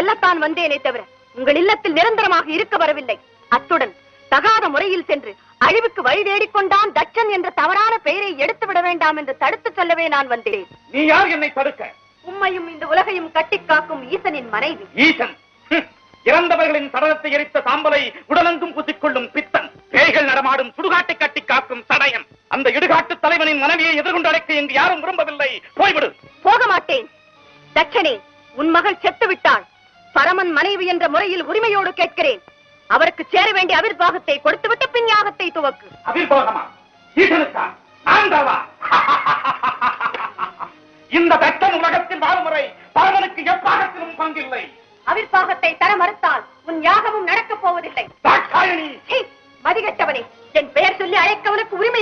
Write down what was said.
செல்லத்தான் வந்தேனே தவிர உங்கள் இல்லத்தில் நிரந்தரமாக இருக்க வரவில்லை. அத்துடன் தகாத முறையில் சென்று அழிவுக்கு வழி தேடிக்கொண்டான் தட்சன் என்ற தவறான பெயரை எடுத்து விட வேண்டாம் என்று தடுத்து சொல்லவே நான் வந்தேன். நீ யார் என்னை தடுக்க? உம்மையும் இந்த உலகையும் கட்டி காக்கும் ஈசனின் மனைவி. ஈசன் இறந்தவர்களின் சடலத்தை எரித்த சாம்பலை உடலெங்கும் பூசிக்கொள்ளும் பித்தன், பேய்கள் நடமாடும் சுடுகாட்டை கட்டி காக்கும் சடையன். அந்த இடுகாட்டு தலைவனின் மனைவியை எதிர்கொண்டு அழைக்க இங்கு யாரும் விரும்பவில்லை. போய்விடு. போக மாட்டேன். தட்சனே, உன் மகள் செத்து விட்டாள். பரமன் மனைவி என்ற முறையில் உரிமையோடு கேட்கிறேன். அவருக்கு சேர வேண்டிய அவிர்வாகத்தை கொடுத்துவிட்டு பின் யாகத்தை துவக்கு. அவிர்வாகமா? ஈசனுக்கா? நான்காவா? இந்த தட்சன் உலகத்தில் வாழும் முறை பரமனுக்கு எப்பாகத்திலும் பங்கில்லை. அவிர்வாகத்தை தர மறுத்தால் உன் யாகமும் நடக்கப் போவதில்லை. தாட்சாயணி! மதிகட்டவனே, என் பெயர் சொல்லி அழைக்கவனுக்கு உரிமை